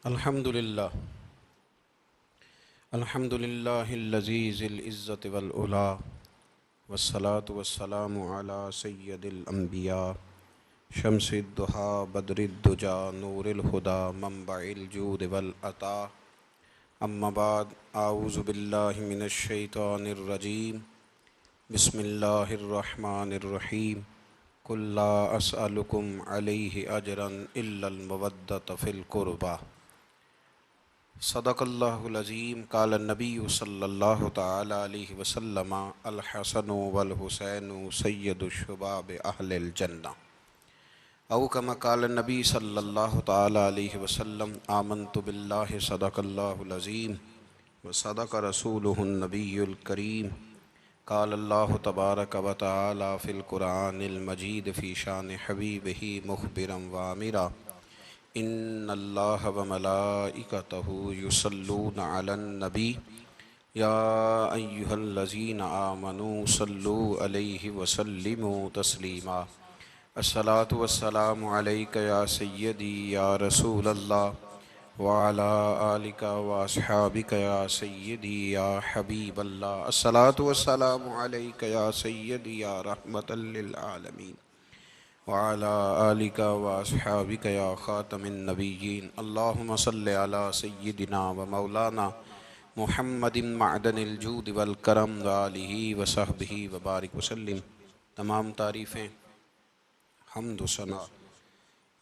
الحمدللہ الحمدللہ الذی ذی العزت والعلا والصلاة والسلام علی سید الانبیاء شمس الضحا بدر الدجا نور الہدا منبع الجود والعطا اما بعد اعوذ باللہ من الشیطان الرجیم بسم اللہ الرحمن الرحیم قل لا اسألکم علیہ اجرا الا المودۃ فی القربى صدق اللہ العظیم قال النبی صلی اللہ تعالی علیہ وسلم الحسن والحسین سید الشباب اہل الجنہ او کما قال النبی صلی اللہ تعالی علیہ وسلم آمنت باللہ صدق اللہ العظیم وصدق رسولہ النبی الکریم قال اللہ تبارک و تعالی فی القرآن المجید فی شان حبیبہ مخبرا وآمرا ان اللہ وملائکتہ یصلون علی النبی یا ایہا الذین آمنوا صلوا علیہ وسلموا تسلیما الصلاة والسلام علیک یا سیدی یا رسول اللہ وعلی آلک واصحابک یا سیدی یا حبیب اللہ الصلاة والسلام علیک یا سیدی یا رحمۃ للعالمین وعلی آلک واصحابک یا خاتم النبیین اللہم صلی علی سیدنا و مولانا محمد معدن الجود والکرم وآلہ وصحبہ وبارک وسلم۔ تمام تعریفیں حمد و ثنا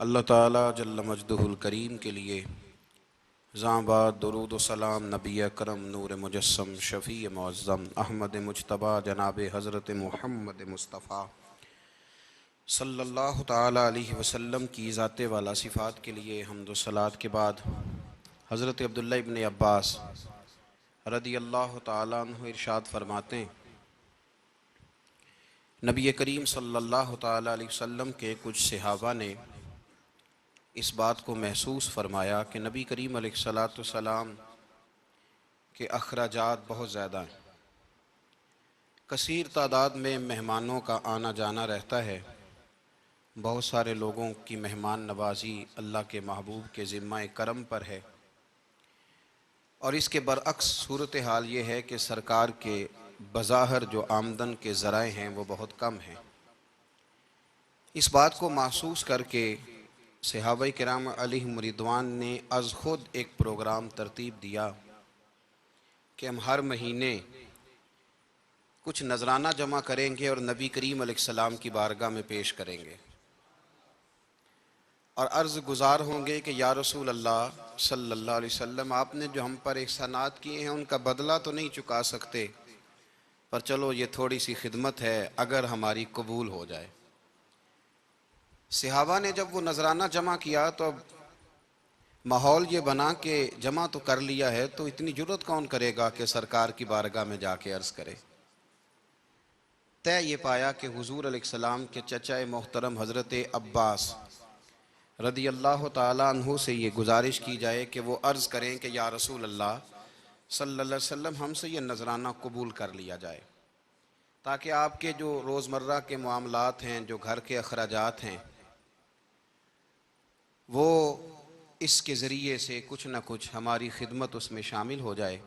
اللہ تعالی جل مجدہ الکریم کے لیے۔ زاں بعد درود و سلام نبی اکرم نور مجسم شفیع معظم احمد مجتبیٰ جناب حضرت محمد مصطفیٰ صلی اللہ تعالی علیہ وسلم کی ذات والا صفات کے لیے حمد و صلات کے بعد حضرت عبداللہ ابن عباس رضی اللہ تعالیٰ عنہ ارشاد فرماتے ہیں، نبی کریم صلی اللہ تعالی علیہ وسلم کے کچھ صحابہ نے اس بات کو محسوس فرمایا کہ نبی کریم علیہ السلام کے اخراجات بہت زیادہ ہیں، کثیر تعداد میں مہمانوں کا آنا جانا رہتا ہے، بہت سارے لوگوں کی مہمان نوازی اللہ کے محبوب کے ذمہ کرم پر ہے، اور اس کے برعکس صورتحال یہ ہے کہ سرکار کے بظاہر جو آمدن کے ذرائع ہیں وہ بہت کم ہیں۔ اس بات کو محسوس کر کے صحابہ کرام علیہم رضوان نے از خود ایک پروگرام ترتیب دیا کہ ہم ہر مہینے کچھ نذرانہ جمع کریں گے اور نبی کریم علیہ السلام کی بارگاہ میں پیش کریں گے، اور عرض گزار ہوں گے کہ یا رسول اللہ صلی اللہ علیہ وسلم، آپ نے جو ہم پر احسانات کیے ہیں ان کا بدلہ تو نہیں چکا سکتے، پر چلو یہ تھوڑی سی خدمت ہے اگر ہماری قبول ہو جائے۔ صحابہ نے جب وہ نذرانہ جمع کیا تو اب ماحول یہ بنا کہ جمع تو کر لیا ہے تو اتنی جرت کون کرے گا کہ سرکار کی بارگاہ میں جا کے عرض کرے۔ طے یہ پایا کہ حضور علیہ السلام کے چچا محترم حضرت عباس رضی اللہ تعالیٰ عنہ سے یہ گزارش کی جائے کہ وہ عرض کریں کہ یا رسول اللہ صلی اللہ علیہ وسلم، ہم سے یہ نذرانہ قبول کر لیا جائے، تاکہ آپ کے جو روزمرہ کے معاملات ہیں، جو گھر کے اخراجات ہیں، وہ اس کے ذریعے سے کچھ نہ کچھ ہماری خدمت اس میں شامل ہو جائے۔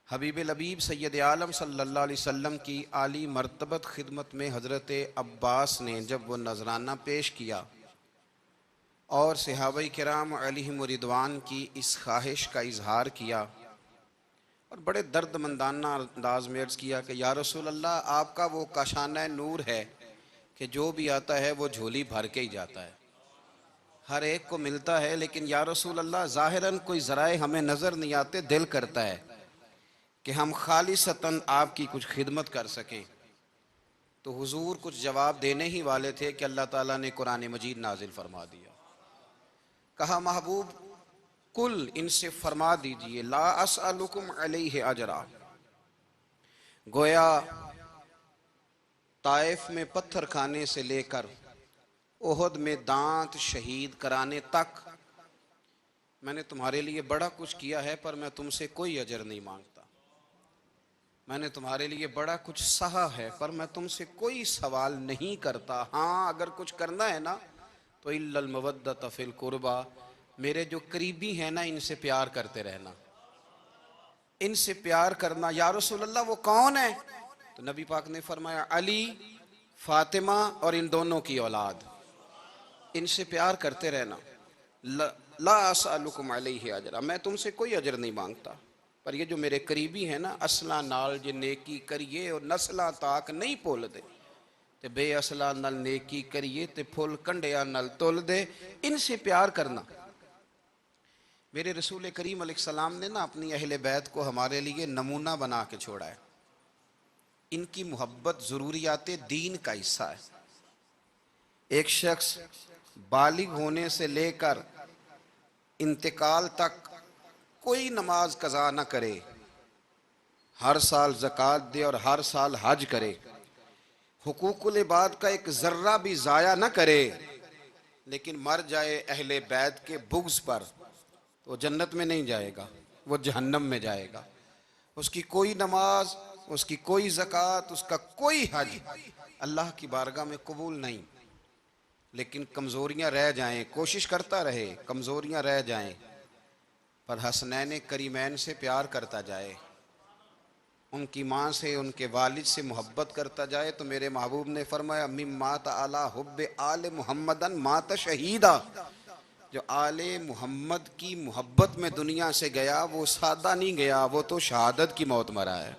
حبیب لبیب سید عالم صلی اللہ علیہ وسلم کی عالی مرتبت خدمت میں حضرت عباس نے جب وہ نذرانہ پیش کیا اور صحابہ کرام علیہم رضوان کی اس خواہش کا اظہار کیا اور بڑے درد مندانہ انداز میں عرض کیا کہ یا رسول اللہ، آپ کا وہ کاشانہ نور ہے کہ جو بھی آتا ہے وہ جھولی بھر کے ہی جاتا ہے، ہر ایک کو ملتا ہے، لیکن یا رسول اللہ ظاہراً کوئی ذرائع ہمیں نظر نہیں آتے، دل کرتا ہے کہ ہم خالصتاً آپ کی کچھ خدمت کر سکیں۔ تو حضور کچھ جواب دینے ہی والے تھے کہ اللہ تعالیٰ نے قرآن مجید نازل فرما دیا، کہا محبوب کل ان سے فرما دیجئے لا اسألکم علیہ اجرا۔ گویا طائف میں پتھر کھانے سے لے کر احد میں دانت شہید کرانے تک میں نے تمہارے لیے بڑا کچھ کیا ہے، پر میں تم سے کوئی اجر نہیں مانگتا۔ میں نے تمہارے لیے بڑا کچھ سہا ہے، پر میں تم سے کوئی سوال نہیں کرتا۔ ہاں اگر کچھ کرنا ہے نا تو الا المودۃ فی القربیٰ، میرے جو قریبی ہیں نا ان سے پیار کرتے رہنا، ان سے پیار کرنا۔ یا رسول اللہ وہ کون ہے؟ تو نبی پاک نے فرمایا علی، فاطمہ اور ان دونوں کی اولاد، ان سے پیار کرتے رہنا۔ لا اسألکم علیہ اجرا، میں تم سے کوئی اجر نہیں مانگتا، پر یہ جو میرے قریبی ہیں نا، اصلاں نال جے نیکی کریے اور نسلاں تاک نہیں پول دے، تے بے اصلاں نال نیکی کریے تے پھول کنڈیاں نال تول دے، ان سے پیار کرنا۔ میرے رسول کریم علیہ السلام نے نا اپنی اہل بیت کو ہمارے لیے نمونہ بنا کے چھوڑا ہے۔ ان کی محبت ضروریات دین کا حصہ ہے۔ ایک شخص بالغ ہونے سے لے کر انتقال تک کوئی نماز قضا نہ کرے، ہر سال زکوٰۃ دے اور ہر سال حج کرے، حقوق العباد کا ایک ذرہ بھی ضائع نہ کرے، لیکن مر جائے اہل بیت کے بغض پر، تو وہ جنت میں نہیں جائے گا، وہ جہنم میں جائے گا۔ اس کی کوئی نماز، اس کی کوئی زکوٰۃ، اس کا کوئی حج اللہ کی بارگاہ میں قبول نہیں۔ لیکن کمزوریاں رہ جائیں، کوشش کرتا رہے، کمزوریاں رہ جائیں، پر حسنین کریمین سے پیار کرتا جائے، ان کی ماں سے، ان کے والد سے محبت کرتا جائے، تو میرے محبوب نے فرمایا من مات علی حب آل محمدن مات شہیدا، جو آل محمد کی محبت میں دنیا سے گیا وہ سادہ نہیں گیا، وہ تو شہادت کی موت مرا ہے،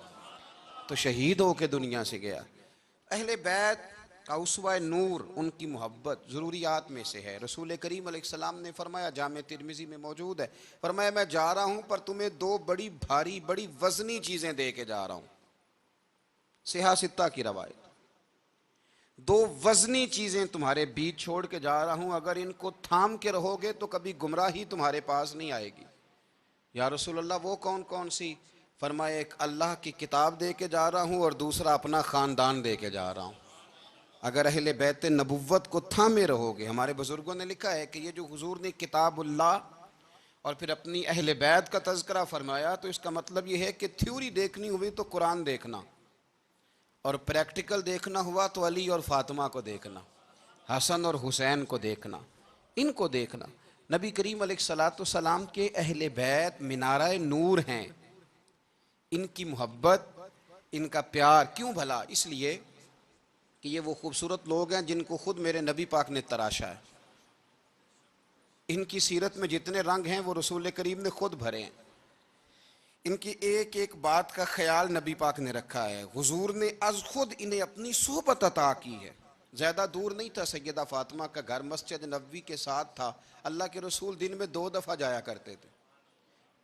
تو شہید ہو کے دنیا سے گیا۔ اہل بیت کا اسوہ نور ان کی محبت ضروریات میں سے ہے۔ رسول کریم علیہ السلام نے فرمایا، جامع ترمذی میں موجود ہے، فرمایا میں جا رہا ہوں پر تمہیں دو بڑی بھاری بڑی وزنی چیزیں دے کے جا رہا ہوں، صحیح ستہ کی روایت، دو وزنی چیزیں تمہارے بیچ چھوڑ کے جا رہا ہوں، اگر ان کو تھام کے رہو گے تو کبھی گمراہی تمہارے پاس نہیں آئے گی۔ یا رسول اللہ وہ کون کون سی؟ فرمایا ایک اللہ کی کتاب دے کے جا رہا ہوں اور دوسرا اپنا خاندان دے کے جا رہا ہوں۔ اگر اہل بیت نبوت کو تھامے رہو گے، ہمارے بزرگوں نے لکھا ہے کہ یہ جو حضور نے کتاب اللہ اور پھر اپنی اہل بیت کا تذکرہ فرمایا، تو اس کا مطلب یہ ہے کہ تھیوری دیکھنی ہوئی تو قرآن دیکھنا، اور پریکٹیکل دیکھنا ہوا تو علی اور فاطمہ کو دیکھنا، حسن اور حسین کو دیکھنا، ان کو دیکھنا۔ نبی کریم علیہ الصلاۃ والسلام کے اہل بیت منارہ نور ہیں، ان کی محبت، ان کا پیار کیوں بھلا؟ اس لیے کہ یہ وہ خوبصورت لوگ ہیں جن کو خود میرے نبی پاک نے تراشا ہے۔ ان کی سیرت میں جتنے رنگ ہیں وہ رسول کریم نے خود بھرے ہیں۔ ان کی ایک ایک بات کا خیال نبی پاک نے رکھا ہے، حضور نے از خود انہیں اپنی صحبت عطا کی ہے۔ زیادہ دور نہیں تھا سیدہ فاطمہ کا گھر، مسجد نبوی کے ساتھ تھا، اللہ کے رسول دن میں 2 دفعہ جایا کرتے تھے،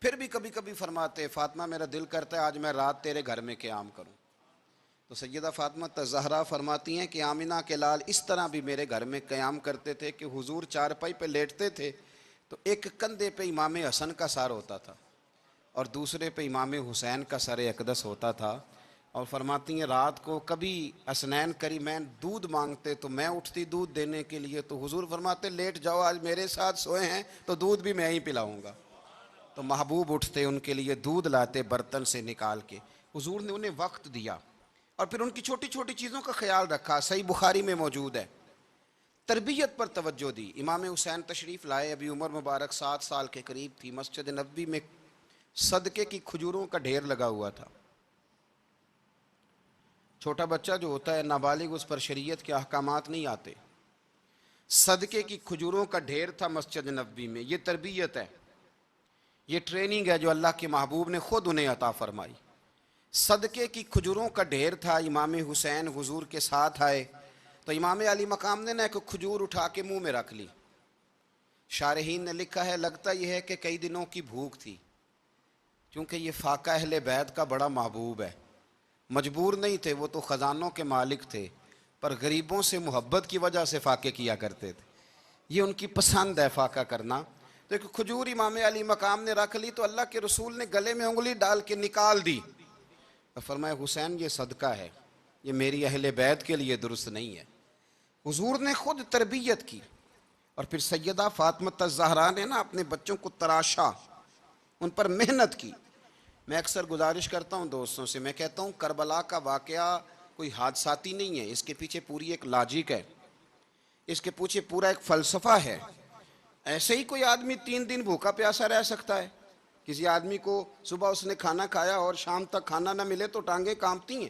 پھر بھی کبھی کبھی فرماتے فاطمہ میرا دل کرتا ہے آج میں رات تیرے گھر میں قیام کروں، تو سیدہ فاطمہ الزہرا فرماتی ہیں کہ آمنہ کے لال اس طرح بھی میرے گھر میں قیام کرتے تھے کہ حضور چارپائی پہ لیٹتے تھے تو ایک کندھے پہ امام حسن کا سر ہوتا تھا اور دوسرے پہ امام حسین کا سر اقدس ہوتا تھا، اور فرماتی ہیں رات کو کبھی حسنین کریمین دودھ مانگتے تو میں اٹھتی دودھ دینے کے لیے، تو حضور فرماتے لیٹ جاؤ آج میرے ساتھ سوئے ہیں تو دودھ بھی میں ہی پلاؤں گا، تو محبوب اٹھتے ان کے لیے دودھ لاتے برتن سے نکال کے۔ حضور نے انہیں وقت دیا اور پھر ان کی چھوٹی چھوٹی چیزوں کا خیال رکھا، صحیح بخاری میں موجود ہے، تربیت پر توجہ دی۔ امام حسین تشریف لائے، ابھی عمر مبارک 7 سال کے قریب تھی، مسجد نبوی میں صدقے کی کھجوروں کا ڈھیر لگا ہوا تھا۔ چھوٹا بچہ جو ہوتا ہے نابالغ، اس پر شریعت کے احکامات نہیں آتے، صدقے کی کھجوروں کا ڈھیر تھا مسجد نبوی میں۔ یہ تربیت ہے، یہ ٹریننگ ہے جو اللہ کے محبوب نے خود انہیں عطا فرمائی۔ صدقے کی کھجوروں کا ڈھیر تھا، امام حسین حضور کے ساتھ آئے تو امام علی مقام نے ایک کھجور اٹھا کے منہ میں رکھ لی۔ شارحین نے لکھا ہے لگتا یہ ہے کہ کئی دنوں کی بھوک تھی، کیونکہ یہ فاقہ اہل بیت کا بڑا محبوب ہے، مجبور نہیں تھے، وہ تو خزانوں کے مالک تھے، پر غریبوں سے محبت کی وجہ سے فاقے کیا کرتے تھے، یہ ان کی پسند ہے فاقہ کرنا۔ تو ایک کھجور امام علی مقام نے رکھ لی تو اللہ کے رسول نے گلے میں انگلی ڈال کے نکال دی، فرمایا حسین یہ صدقہ ہے، یہ میری اہل بیت کے لیے درست نہیں ہے۔ حضور نے خود تربیت کی، اور پھر سیدہ فاطمہ الزہرا نے نا اپنے بچوں کو تراشا، ان پر محنت کی۔ میں اکثر گزارش کرتا ہوں دوستوں سے، میں کہتا ہوں کربلا کا واقعہ کوئی حادثاتی نہیں ہے، اس کے پیچھے پوری ایک لاجک ہے، اس کے پیچھے پورا ایک فلسفہ ہے۔ ایسے ہی کوئی آدمی 3 دن بھوکا پیاسا رہ سکتا ہے؟ کسی آدمی کو صبح اس نے کھانا کھایا اور شام تک کھانا نہ ملے تو ٹانگیں کانپتی ہیں۔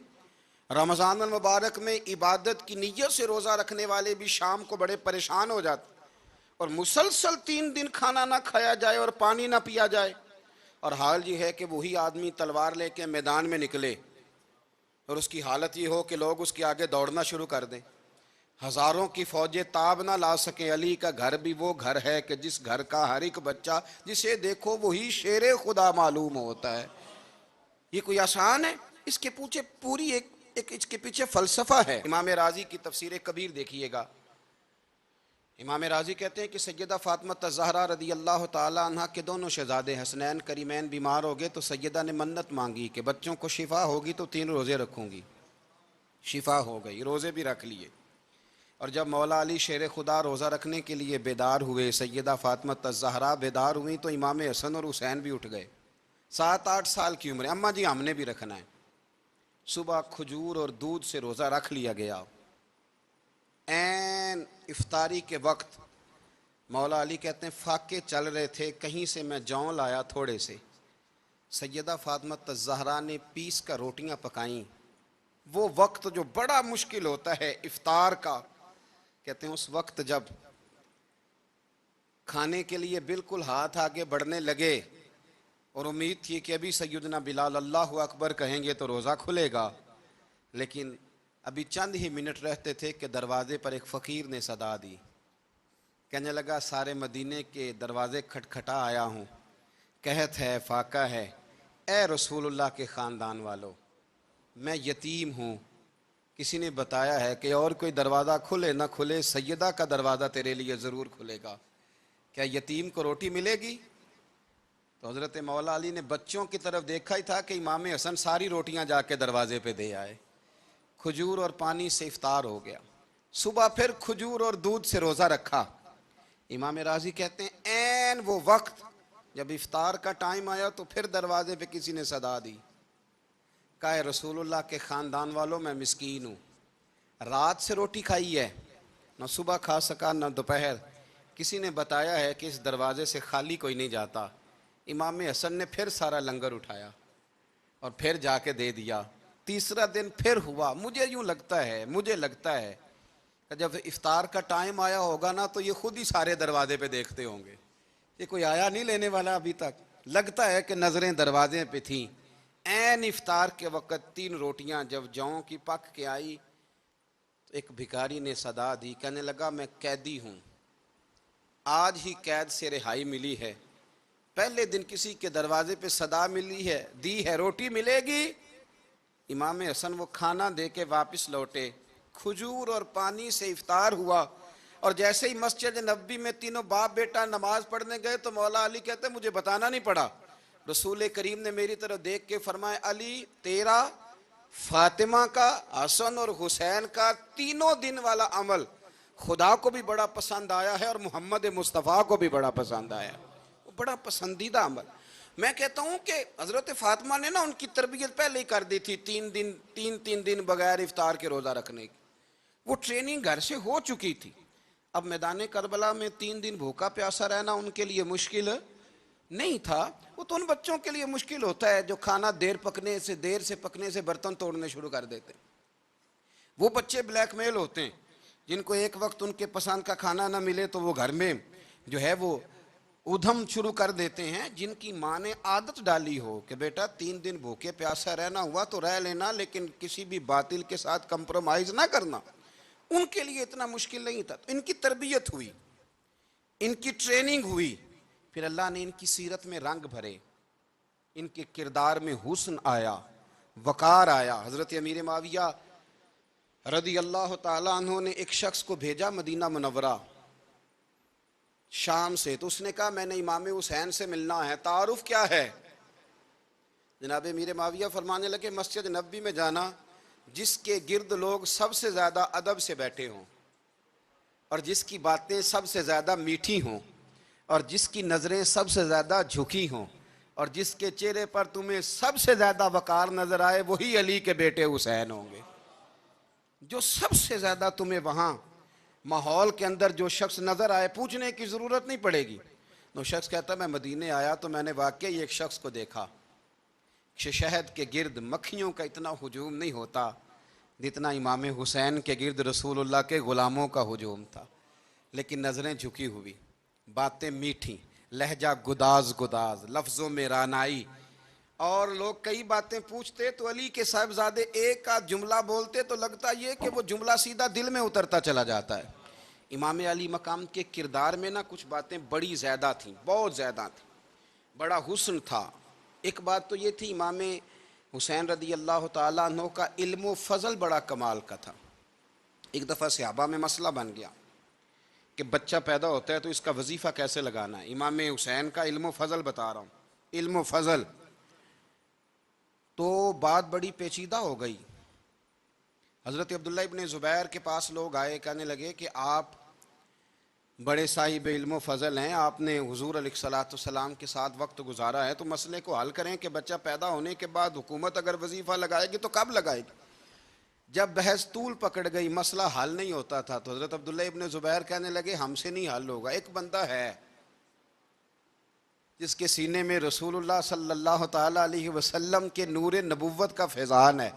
رمضان المبارک میں عبادت کی نیت سے روزہ رکھنے والے بھی شام کو بڑے پریشان ہو جاتے، اور مسلسل 3 دن کھانا نہ کھایا جائے اور پانی نہ پیا جائے، اور حال یہ ہے کہ وہی آدمی تلوار لے کے میدان میں نکلے اور اس کی حالت یہ ہو کہ لوگ اس کے آگے دوڑنا شروع کر دیں، ہزاروں کی فوجیں تاب نہ لا سکیں۔ علی کا گھر بھی وہ گھر ہے کہ جس گھر کا ہر ایک بچہ جسے دیکھو وہی شیر خدا معلوم ہوتا ہے۔ یہ کوئی آسان ہے؟ اس کے پیچھے پوری ایک اس کے پیچھے فلسفہ ہے۔ امام راضی کی تفسیر کبیر دیکھیے گا، امام راضی کہتے ہیں کہ سیدہ فاطمہ الزہرا رضی اللہ تعالی عنہ کے دونوں شہزادے حسنین کریمین بیمار ہو گئے تو سیدہ نے منت مانگی کہ بچوں کو شفا ہوگی تو 3 روزے رکھوں گی۔ شفا ہو گئی، روزے بھی رکھ لیے، اور جب مولا علی شیر خدا روزہ رکھنے کے لیے بیدار ہوئے، سیدہ فاطمہ الزہرا بیدار ہوئیں تو امام حسن اور حسین بھی اٹھ گئے، 7-8 سال کی عمر، اماں جی ہم نے بھی رکھنا ہے۔ صبح کھجور اور دودھ سے روزہ رکھ لیا گیا۔ عین افطاری کے وقت مولا علی کہتے ہیں فاقے چل رہے تھے، کہیں سے میں جوں لایا تھوڑے سے، سیدہ فاطمہ الزہرا نے پیس کر روٹیاں پکائیں۔ وہ وقت جو بڑا مشکل ہوتا ہے افطار کا، کہتے ہیں اس وقت جب کھانے کے لیے بالکل ہاتھ آگے بڑھنے لگے اور امید تھی کہ ابھی سیدنا بلال اللہ اکبر کہیں گے تو روزہ کھلے گا، لیکن ابھی چند ہی منٹ رہتے تھے کہ دروازے پر ایک فقیر نے صدا دی، کہنے لگا سارے مدینے کے دروازے کھٹکھٹا آیا ہوں، قحط ہے، فاقہ ہے، اے رسول اللہ کے خاندان والو، میں یتیم ہوں، کسی نے بتایا ہے کہ اور کوئی دروازہ کھلے نہ کھلے سیدہ کا دروازہ تیرے لیے ضرور کھلے گا، کیا یتیم کو روٹی ملے گی؟ تو حضرت مولا علی نے بچوں کی طرف دیکھا ہی تھا کہ امام حسن ساری روٹیاں جا کے دروازے پہ دے آئے، کھجور اور پانی سے افطار ہو گیا۔ صبح پھر کھجور اور دودھ سے روزہ رکھا۔ امام راضی کہتے ہیں عین وہ وقت جب افطار کا ٹائم آیا تو پھر دروازے پہ کسی نے صدا دی، کہا اے رسول اللہ کے خاندان والوں میں مسکین ہوں، رات سے روٹی کھائی ہے، نہ صبح کھا سکا نہ دوپہر، کسی نے بتایا ہے کہ اس دروازے سے خالی کوئی نہیں جاتا۔ امام حسن نے پھر سارا لنگر اٹھایا اور پھر جا کے دے دیا۔ تیسرا دن پھر ہوا، مجھے لگتا ہے کہ جب افطار کا ٹائم آیا ہوگا نا تو یہ خود ہی سارے دروازے پہ دیکھتے ہوں گے، یہ کوئی آیا نہیں لینے والا ابھی تک، لگتا ہے کہ نظریں دروازے پہ تھیں۔ عین افطار کے وقت 3 روٹیاں جب جوں کی پک کے آئی تو ایک بھکاری نے صدا دی، کہنے لگا میں قیدی ہوں، آج ہی قید سے رہائی ملی ہے، پہلے دن کسی کے دروازے پہ صدا ملی ہے، دی ہے روٹی ملے گی۔ امام حسن وہ کھانا دے کے واپس لوٹے، کھجور اور پانی سے افطار ہوا، اور جیسے ہی مسجد نبوی میں تینوں باپ بیٹا نماز پڑھنے گئے تو مولا علی کہتے ہیں مجھے بتانا نہیں پڑا، رسول کریم نے میری طرف دیکھ کے فرمایا علی تیرا، فاطمہ کا، حسن اور حسین کا 3 دن والا عمل خدا کو بھی بڑا پسند آیا ہے اور محمد مصطفیٰ کو بھی بڑا پسند آیا، وہ بڑا پسندیدہ عمل۔ میں کہتا ہوں کہ حضرت فاطمہ نے نا ان کی تربیت پہلے ہی کر دی تھی، 3 دن بغیر افطار کے روزہ رکھنے کی، وہ ٹریننگ گھر سے ہو چکی تھی۔ اب میدان کربلا میں 3 دن بھوکا پیاسا رہنا ان کے لیے مشکل نہیں تھا، وہ تو ان بچوں کے لیے مشکل ہوتا ہے جو کھانا دیر سے پکنے سے برتن توڑنے شروع کر دیتے ہیں۔ وہ بچے بلیک میل ہوتے ہیں جن کو ایک وقت ان کے پسند کا کھانا نہ ملے تو وہ گھر میں جو ہے وہ ادھم شروع کر دیتے ہیں، جن کی ماں نے عادت ڈالی ہو کہ بیٹا 3 دن بھوکے پیاسا رہنا ہوا تو رہ لینا، لیکن کسی بھی باطل کے ساتھ کمپرومائز نہ کرنا، ان کے لیے اتنا مشکل نہیں تھا۔ ان کی تربیت ہوئی، ان کی ٹریننگ ہوئی، پھر اللہ نے ان کی سیرت میں رنگ بھرے، ان کے کردار میں حسن آیا، وقار آیا۔ حضرت امیر معاویہ رضی اللہ تعالیٰ عنہ نے ایک شخص کو بھیجا مدینہ منورہ شام سے، تو اس نے کہا میں نے امام حسین سے ملنا ہے، تعارف کیا ہے؟ جناب امیر معاویہ فرمانے لگے مسجد نبوی میں جانا جس کے گرد لوگ سب سے زیادہ ادب سے بیٹھے ہوں اور جس کی باتیں سب سے زیادہ میٹھی ہوں اور جس کی نظریں سب سے زیادہ جھکی ہوں اور جس کے چہرے پر تمہیں سب سے زیادہ وقار نظر آئے وہی علی کے بیٹے حسین ہوں گے۔ جو سب سے زیادہ تمہیں وہاں ماحول کے اندر جو شخص نظر آئے پوچھنے کی ضرورت نہیں پڑے گی. وہ شخص کہتا میں مدینے آیا تو میں نے واقعی ایک شخص کو دیکھا، شہد کے گرد مکھیوں کا اتنا ہجوم نہیں ہوتا جتنا امام حسین کے گرد رسول اللہ کے غلاموں کا ہجوم تھا، لیکن نظریں جھکی ہوئی، باتیں میٹھی، لہجہ گداز گداز، لفظوں میں رانائی، اور لوگ کئی باتیں پوچھتے تو علی کے صاحبزادے ایک آدھ جملہ بولتے تو لگتا یہ کہ وہ جملہ سیدھا دل میں اترتا چلا جاتا ہے. امام علی مقام کے کردار میں نا کچھ باتیں بڑی زیادہ تھیں، بہت زیادہ تھیں، بڑا حسن تھا. ایک بات تو یہ تھی امام حسین رضی اللہ تعالیٰ عنہ کا علم و فضل بڑا کمال کا تھا. ایک دفعہ صحابہ میں مسئلہ بن گیا کہ بچہ پیدا ہوتا ہے تو اس کا وظیفہ کیسے لگانا ہے. امام حسین کا علم و فضل بتا رہا ہوں، علم و فضل. تو بات بڑی پیچیدہ ہو گئی. حضرت عبداللہ ابن زبیر کے پاس لوگ آئے، کہنے لگے کہ آپ بڑے صاحب علم و فضل ہیں، آپ نے حضور علیہ الصلوۃ والسلام کے ساتھ وقت گزارا ہے، تو مسئلے کو حل کریں کہ بچہ پیدا ہونے کے بعد حکومت اگر وظیفہ لگائے گی تو کب لگائے گی. جب بحث طول پکڑ گئی، مسئلہ حل نہیں ہوتا تھا، تو حضرت عبداللہ ابن زبیر کہنے لگے ہم سے نہیں حل ہوگا. ایک بندہ ہے جس کے سینے میں رسول اللہ صلی اللہ تعالیٰ علیہ وسلم کے نور نبوت کا فیضان ہے،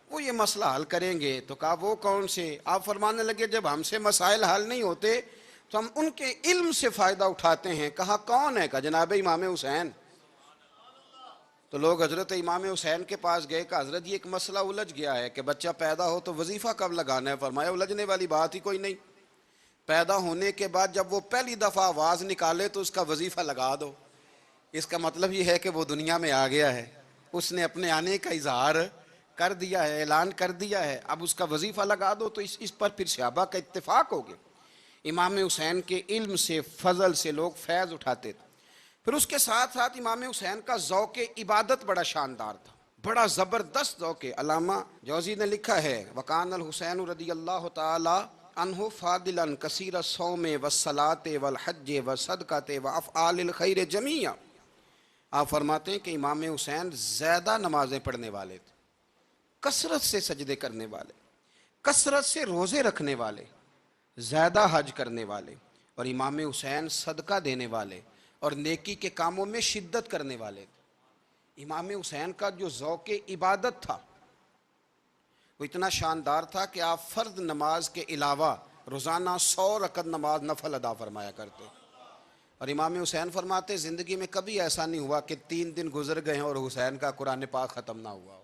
وہ یہ مسئلہ حل کریں گے. تو کہا وہ کون سے؟ آپ فرمانے لگے جب ہم سے مسائل حل نہیں ہوتے تو ہم ان کے علم سے فائدہ اٹھاتے ہیں. کہا کون ہے؟ کہا جناب امام حسین. تو لوگ حضرت امام حسین کے پاس گئے کہ حضرت یہ ایک مسئلہ الجھ گیا ہے کہ بچہ پیدا ہو تو وظیفہ کب لگانا ہے. فرمایا الجھنے والی بات ہی کوئی نہیں، پیدا ہونے کے بعد جب وہ پہلی دفعہ آواز نکالے تو اس کا وظیفہ لگا دو. اس کا مطلب یہ ہے کہ وہ دنیا میں آ گیا ہے، اس نے اپنے آنے کا اظہار کر دیا ہے، اعلان کر دیا ہے، اب اس کا وظیفہ لگا دو. تو اس پر پھر صحابہ کا اتفاق ہو گیا. امام حسین کے علم سے، فضل سے لوگ فیض اٹھاتے تھے. پھر اس کے ساتھ ساتھ امام حسین کا ذوق عبادت بڑا شاندار تھا، بڑا زبردست ذوق. علامہ جوزی نے لکھا ہے وکان الحسین رضی اللہ تعالی عنہ فاضلا کثیر الصوم والصلاۃ والحج والصدقۃ وافعال الخیر جمیعا. آپ فرماتے ہیں کہ امام حسین زیادہ نمازیں پڑھنے والے تھے، کثرت سے سجدے کرنے والے، کثرت سے روزے رکھنے والے، زیادہ حج کرنے والے، اور امام حسین صدقہ دینے والے اور نیکی کے کاموں میں شدت کرنے والے تھے. امام حسین کا جو ذوق عبادت تھا وہ اتنا شاندار تھا کہ آپ فرض نماز کے علاوہ روزانہ 100 رکعت نماز نفل ادا فرمایا کرتے. اور امام حسین فرماتے زندگی میں کبھی ایسا نہیں ہوا کہ 3 دن گزر گئے ہیں اور حسین کا قرآن پاک ختم نہ ہوا ہو.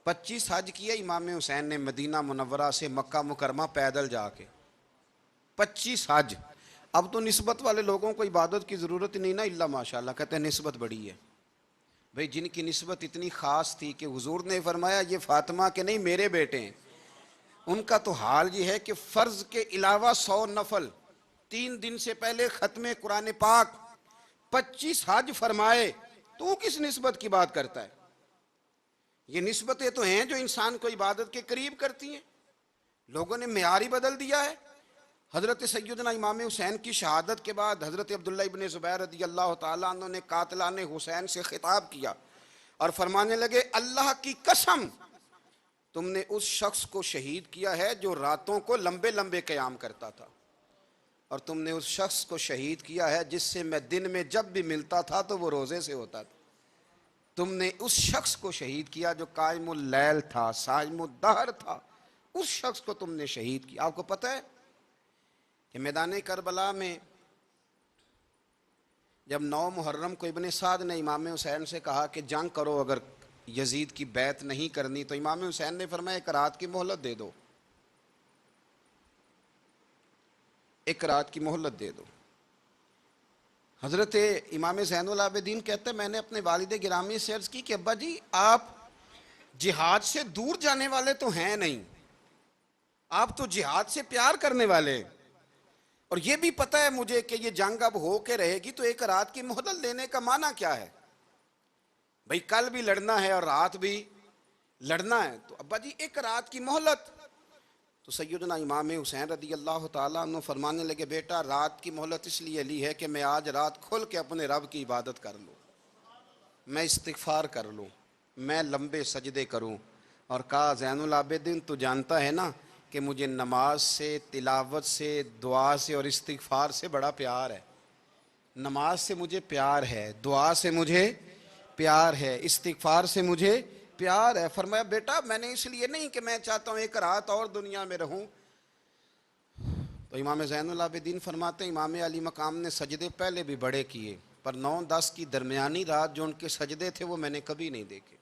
25 حج کیے امام حسین نے مدینہ منورہ سے مکہ مکرمہ پیدل جا کے، 25 حج. اب تو نسبت والے لوگوں کو عبادت کی ضرورت نہیں نا، الا ماشاءاللہ کہتے ہیں نسبت بڑی ہے. بھئی جن کی نسبت اتنی خاص تھی کہ حضور نے فرمایا یہ فاطمہ کے نہیں میرے بیٹے ہیں، ان کا تو حال یہ ہے کہ فرض کے علاوہ 100 نفل، 3 دن سے پہلے ختم قرآن پاک، 25 حج فرمائے. تو کس نسبت کی بات کرتا ہے؟ یہ نسبتیں تو ہیں جو انسان کو عبادت کے قریب کرتی ہیں. لوگوں نے معیار ہی بدل دیا ہے. حضرت سیدنا امام حسین کی شہادت کے بعد حضرت عبداللہ ابن زبیر رضی اللہ تعالیٰ عنہ نے قاتلان حسین سے خطاب کیا اور فرمانے لگے اللہ کی قسم تم نے اس شخص کو شہید کیا ہے جو راتوں کو لمبے لمبے قیام کرتا تھا، اور تم نے اس شخص کو شہید کیا ہے جس سے میں دن میں جب بھی ملتا تھا تو وہ روزے سے ہوتا تھا. تم نے اس شخص کو شہید کیا جو قائم اللیل تھا، صائم الدہر تھا، اس شخص کو تم نے شہید کیا. آپ کو پتہ ہے کہ میدان کربلا میں جب 9 محرم کو ابن سعد نے امام حسین سے کہا کہ جنگ کرو اگر یزید کی بیعت نہیں کرنی، تو امام حسین نے فرمایا 1 رات کی مہلت دے دو، 1 رات کی مہلت دے دو. حضرت امام زین العابدین کہتے ہیں میں نے اپنے والد گرامی سے عرض کی کہ ابا جی آپ جہاد سے دور جانے والے تو ہیں نہیں، آپ تو جہاد سے پیار کرنے والے ہیں، اور یہ بھی پتہ ہے مجھے کہ یہ جنگ اب ہو کے رہے گی، تو 1 رات کی مہلت لینے کا معنی کیا ہے؟ بھئی کل بھی لڑنا ہے اور رات بھی لڑنا ہے، تو ابا جی 1 رات کی مہلت. تو سیدنا امام حسین رضی اللہ تعالیٰ عنہ فرمانے لگے بیٹا رات کی مہلت اس لیے لی ہے کہ میں آج رات کھل کے اپنے رب کی عبادت کر لوں، میں استغفار کر لوں، میں لمبے سجدے کروں. اور کہا زین العابدین تو جانتا ہے نا کہ مجھے نماز سے، تلاوت سے، دعا سے اور استغفار سے بڑا پیار ہے۔ نماز سے مجھے پیار ہے، دعا سے مجھے پیار ہے، استغفار سے مجھے پیار ہے۔ فرمایا بیٹا میں نے اس لیے نہیں کہ میں چاہتا ہوں ایک رات اور دنیا میں رہوں۔ تو امام زین العابدین فرماتے ہیں امام علی مقام نے سجدے پہلے بھی بڑے کیے، پر 9-10 کی درمیانی رات جو ان کے سجدے تھے وہ میں نے کبھی نہیں دیکھے۔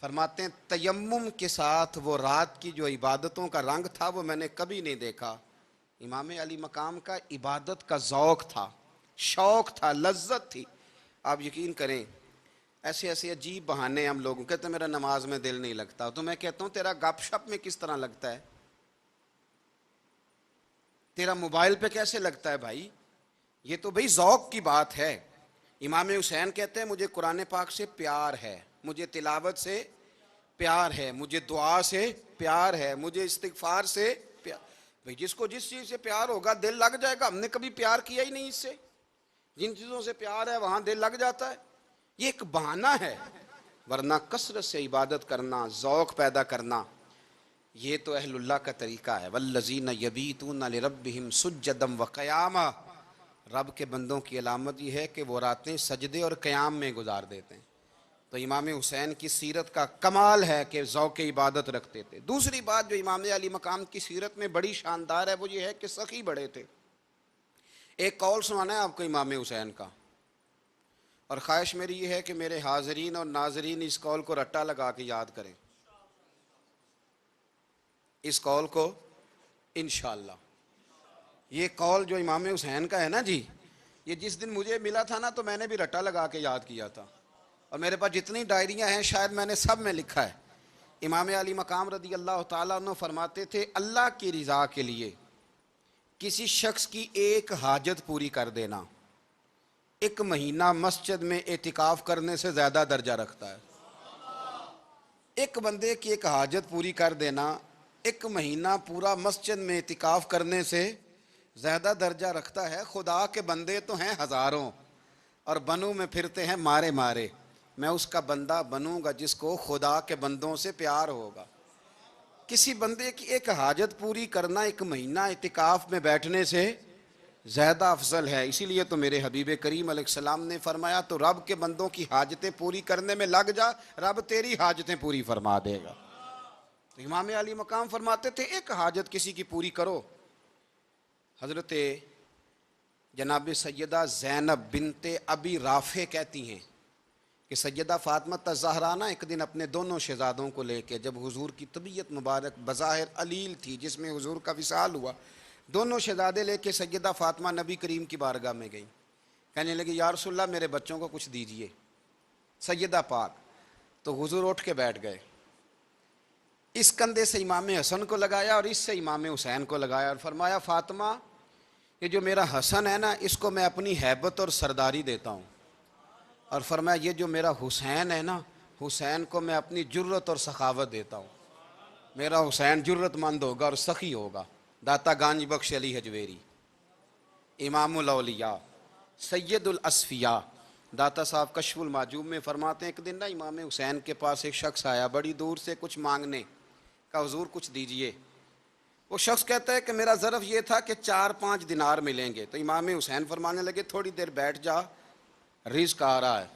فرماتے ہیں تیمم کے ساتھ وہ رات کی جو عبادتوں کا رنگ تھا وہ میں نے کبھی نہیں دیکھا۔ امام علی مقام کا عبادت کا ذوق تھا، شوق تھا، لذت تھی۔ آپ یقین کریں ایسے ایسے عجیب بہانے ہم لوگوں کہتے ہیں میرا نماز میں دل نہیں لگتا، تو میں کہتا ہوں تیرا گپ شپ میں کس طرح لگتا ہے، تیرا موبائل پہ کیسے لگتا ہے بھائی؟ یہ تو بھائی ذوق کی بات ہے۔ امام حسین کہتے ہیں مجھے قرآن پاک سے پیار ہے، مجھے تلاوت سے پیار ہے، مجھے دعا سے پیار ہے، مجھے استغفار سے پیار۔ بھائی جس کو جس چیز سے پیار ہوگا دل لگ جائے گا۔ ہم نے کبھی پیار کیا ہی نہیں اس سے، جن چیزوں سے پیار ہے وہاں دل لگ جاتا ہے۔ یہ ایک بہانہ ہے، ورنہ کثرت سے عبادت کرنا، ذوق پیدا کرنا، یہ تو اہل اللہ کا طریقہ ہے۔ والذین یبیتون لربہم سجدا وقیاما، رب کے بندوں کی علامت یہ ہے کہ وہ راتیں سجدے اور قیام میں گزار دیتے ہیں۔ تو امام حسین کی سیرت کا کمال ہے کہ ذوق عبادت رکھتے تھے۔ دوسری بات جو امام علی مقام کی سیرت میں بڑی شاندار ہے وہ یہ ہے کہ سخی بڑے تھے۔ ایک قول سنانا ہے آپ کو امام حسین کا، اور خواہش میری یہ ہے کہ میرے حاضرین اور ناظرین اس قول کو رٹا لگا کے یاد کریں، اس قول کو انشاءاللہ۔ یہ قول جو امام حسین کا ہے نا جی، یہ جس دن مجھے ملا تھا نا تو میں نے بھی رٹا لگا کے یاد کیا تھا، اور میرے پاس جتنی ڈائریاں ہیں شاید میں نے سب میں لکھا ہے۔ امام علی مقام رضی اللہ تعالیٰ عنہ فرماتے تھے اللہ کی رضا کے لیے کسی شخص کی ایک حاجت پوری کر دینا 1 مہینہ مسجد میں اعتکاف کرنے سے زیادہ درجہ رکھتا ہے۔ ایک بندے کی ایک حاجت پوری کر دینا 1 مہینہ پورا مسجد میں اعتکاف کرنے سے زیادہ درجہ رکھتا ہے۔ خدا کے بندے تو ہیں ہزاروں اور بنوں میں پھرتے ہیں مارے مارے، میں اس کا بندہ بنوں گا جس کو خدا کے بندوں سے پیار ہوگا۔ کسی بندے کی ایک حاجت پوری کرنا 1 مہینہ اعتکاف میں بیٹھنے سے زیادہ افضل ہے۔ اسی لیے تو میرے حبیب کریم علیہ السلام نے فرمایا تو رب کے بندوں کی حاجتیں پوری کرنے میں لگ جا، رب تیری حاجتیں پوری فرما دے گا۔ تو امام علی مقام فرماتے تھے ایک حاجت کسی کی پوری کرو۔ حضرت جناب سیدہ زینب بنت ابی رافع کہتی ہیں کہ سیدہ فاطمہ الزہرا نا ایک دن اپنے دونوں شہزادوں کو لے کے، جب حضور کی طبیعت مبارک بظاہر علیل تھی جس میں حضور کا وصال ہوا، دونوں شہزادے لے کے سیدہ فاطمہ نبی کریم کی بارگاہ میں گئیں، کہنے لگے یا رسول اللہ میرے بچوں کو کچھ دیجئے سیدہ پاک۔ تو حضور اٹھ کے بیٹھ گئے، اس کندھے سے امام حسن کو لگایا اور اس سے امام حسین کو لگایا اور فرمایا فاطمہ یہ جو میرا حسن ہے نا اس کو میں اپنی ہیبت اور سرداری دیتا ہوں، اور فرمایا یہ جو میرا حسین ہے نا حسین کو میں اپنی جرت اور سخاوت دیتا ہوں، میرا حسین جرت مند ہوگا اور سخی ہوگا۔ داتا گانج بخش علی حجویری، امام الاولیاء، سید الاصفیاء، داتا صاحب کشف المعجوب میں فرماتے ہیں ایک دن نا امام حسین کے پاس ایک شخص آیا بڑی دور سے کچھ مانگنے کا، حضور کچھ دیجئے۔ وہ شخص کہتا ہے کہ میرا ظرف یہ تھا کہ 4-5 دینار ملیں گے۔ تو امام حسین فرمانے لگے تھوڑی دیر بیٹھ جا، رزق آ رہا ہے۔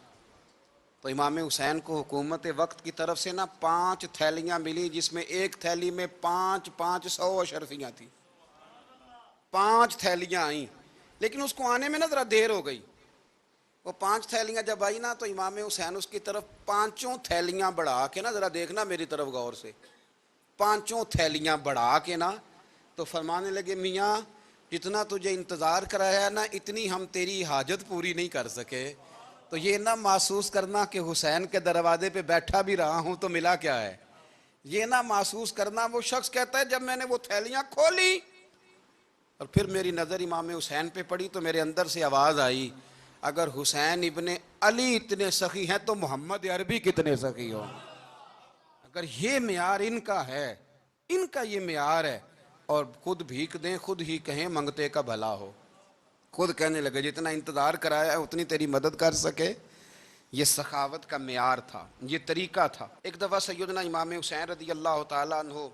تو امام حسین کو حکومت وقت کی طرف سے نا 5 تھیلیاں ملی جس میں ایک تھیلی میں 500 اشرفیاں تھیں، 5 تھیلیاں آئیں، لیکن اس کو آنے میں نا ذرا دیر ہو گئی۔ وہ 5 تھیلیاں جب آئی نا تو امام حسین اس کی طرف 5 تھیلیاں بڑھا کے نا، ذرا دیکھنا میری طرف غور سے، 5 تھیلیاں بڑھا کے نا تو فرمانے لگے میاں جتنا تجھے انتظار کرایا نا اتنی ہم تیری حاجت پوری نہیں کر سکے، تو یہ نہ محسوس کرنا کہ حسین کے دروازے پہ بیٹھا بھی رہا ہوں تو ملا کیا ہے، یہ نہ محسوس کرنا۔ وہ شخص کہتا ہے جب میں نے وہ تھیلیاں کھولی اور پھر میری نظر امام حسین پہ پڑی تو میرے اندر سے آواز آئی اگر حسین ابن علی اتنے سخی ہیں تو محمد عربی کتنے سخی ہوں۔ اگر یہ معیار ان کا ہے، ان کا یہ معیار ہے، اور خود بھیک دیں خود ہی کہیں منگتے کا بھلا ہو، خود کہنے لگے جتنا انتظار کرایا ہے اتنی تیری مدد کر سکے۔ یہ سخاوت کا معیار تھا، یہ طریقہ تھا۔ ایک دفعہ سیدنا امام حسین رضی اللہ تعالیٰ عنہ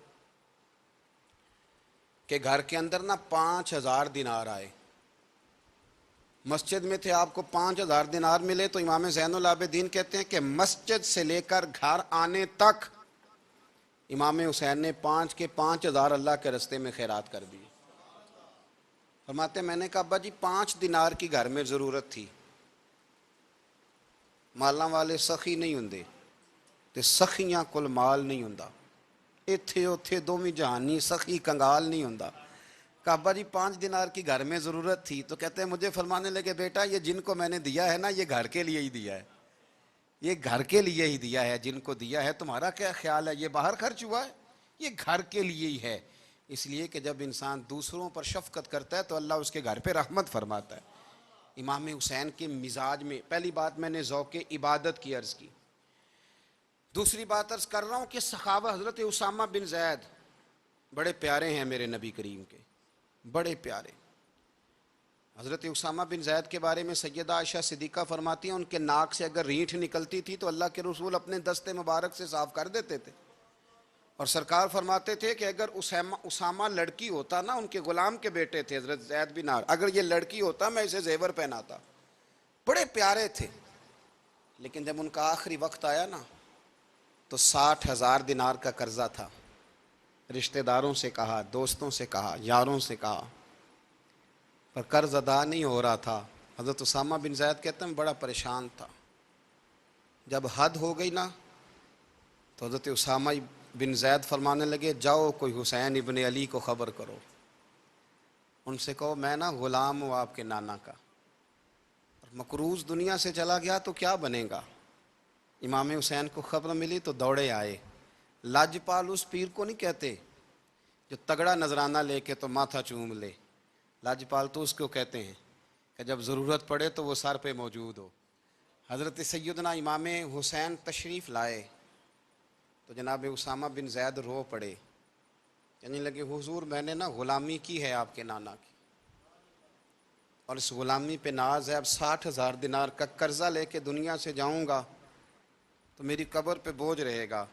کہ گھر کے اندر نا 5,000 دینار آئے. مسجد میں تھے, آپ کو 5,000 دینار ملے, تو امام زین العابدین کہتے ہیں کہ مسجد سے لے کر گھر آنے تک امام حسین نے 5,000 اللہ کے رستے میں خیرات کر دی. فرماتے ہیں میں نے کہا ابا جی 5 دینار کی گھر میں ضرورت تھی, مالاں والے سخی نہیں ہوندے تے سخیاں کل مال نہیں ہوندا, ایتھے اوتھے دوویں جہانی سخی کنگال نہیں ہوندا. کہا ابا جی 5 دینار کی گھر میں ضرورت تھی, تو کہتے ہیں مجھے فرمانے لگے بیٹا یہ جن کو میں نے دیا ہے نا یہ گھر کے لیے ہی دیا ہے, یہ گھر کے لیے ہی دیا ہے, جن کو دیا ہے تمہارا کیا خیال ہے, یہ باہر خرچ ہوا ہے, یہ گھر کے لیے ہی ہے. اس لیے کہ جب انسان دوسروں پر شفقت کرتا ہے تو اللہ اس کے گھر پہ رحمت فرماتا ہے. امام حسین کے مزاج میں پہلی بات میں نے ذوق عبادت کی عرض کی. دوسری بات عرض کر رہا ہوں کہ صحابہ حضرت اسامہ بن زید بڑے پیارے ہیں میرے نبی کریم کے, بڑے پیارے. حضرت اسامہ بن زید کے بارے میں سیدہ عائشہ صدیقہ فرماتی ہیں ان کے ناک سے اگر رینٹھ نکلتی تھی تو اللہ کے رسول اپنے دست مبارک سے صاف کر دیتے تھے. اور سرکار فرماتے تھے کہ اگر اسامہ لڑکی ہوتا نا, ان کے غلام کے بیٹے تھے حضرت زید بن عامر, اگر یہ لڑکی ہوتا میں اسے زیور پہناتا. بڑے پیارے تھے. لیکن جب ان کا آخری وقت آیا نا تو 60,000 دینار کا قرضہ تھا. رشتہ داروں سے کہا, دوستوں سے کہا, یاروں سے کہا, پر قرض ادا نہیں ہو رہا تھا. حضرت اسامہ بن زید کہتے ہیں بڑا پریشان تھا. جب حد ہو گئی نا تو حضرت اسامہ بن زید فرمانے لگے جاؤ کوئی حسین ابن علی کو خبر کرو, ان سے کہو میں نا غلام ہوں آپ کے نانا کا, مقروض دنیا سے چلا گیا تو کیا بنے گا. امام حسین کو خبر ملی تو دوڑے آئے. لاجپال اس پیر کو نہیں کہتے جو تگڑا نذرانہ لے کے تو ماتھا چوم لے, لاجپال تو اس کو کہتے ہیں کہ جب ضرورت پڑے تو وہ سر پہ موجود ہو. حضرت سیدنا امام حسین تشریف لائے تو جناب اسامہ بن زید رو پڑے, کہنے لگے حضور میں نے نا غلامی کی ہے آپ کے نانا کی, اور اس غلامی پہ ناز ہے, اب 60,000 دینار کا قرضہ لے کے دنیا سے جاؤں گا تو میری قبر پہ بوجھ رہے گا.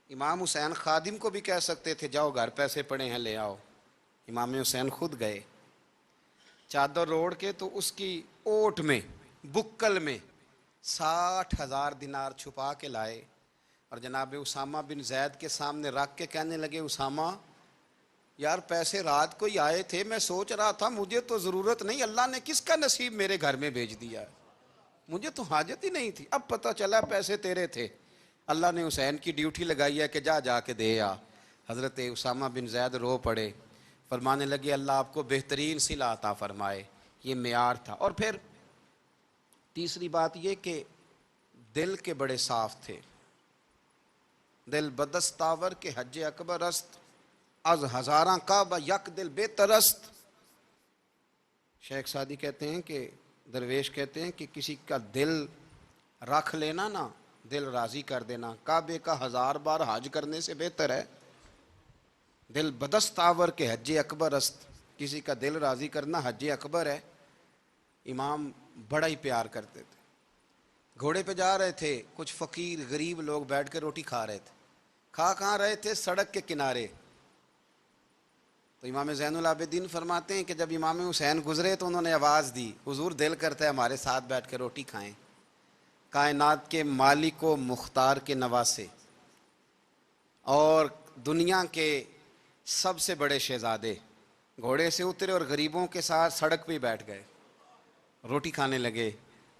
امام حسین خادم کو بھی کہہ سکتے تھے جاؤ گھر پیسے پڑے ہیں لے آؤ, امام حسین خود گئے. چادر روڑ کے تو اس کی اوٹ میں بکل میں 60,000 دینار چھپا کے لائے اور جناب اسامہ بن زید کے سامنے رکھ کے کہنے لگے اسامہ یار پیسے رات کو ہی آئے تھے, میں سوچ رہا تھا مجھے تو ضرورت نہیں, اللہ نے کس کا نصیب میرے گھر میں بھیج دیا, مجھے تو حاجت ہی نہیں تھی, اب پتہ چلا پیسے تیرے تھے, اللہ نے حسین کی ڈیوٹی لگائی ہے کہ جا کے دے آ. حضرت اسامہ بن زید رو پڑے, فرمانے لگے اللہ آپ کو بہترین صلہ عطا فرمائے. یہ معیار تھا. اور پھر تیسری بات یہ کہ دل کے بڑے صاف تھے. دل بدستاور کے حج اکبر است, از ہزاراں کعبہ یک دل بہتر است. شیخ سعدی کہتے ہیں کہ درویش کہتے ہیں کہ کسی کا دل رکھ لینا نا, دل راضی کر دینا, کعبے کا 1000 بار حج کرنے سے بہتر ہے. دل بدستاور کے حج اکبر است, کسی کا دل راضی کرنا حج اکبر ہے. امام بڑا ہی پیار کرتے تھے. گھوڑے پہ جا رہے تھے, کچھ فقیر غریب لوگ بیٹھ کے روٹی کھا رہے تھے. کہاں رہے تھے؟ سڑک کے کنارے. تو امام زین العابدین فرماتے ہیں کہ جب امام حسین گزرے تو انہوں نے آواز دی حضور دل کرتا ہے ہمارے ساتھ بیٹھ کے روٹی کھائیں. کائنات کے مالک و مختار کے نواسے اور دنیا کے سب سے بڑے شہزادے گھوڑے سے اترے اور غریبوں کے ساتھ سڑک پہ بیٹھ گئے, روٹی کھانے لگے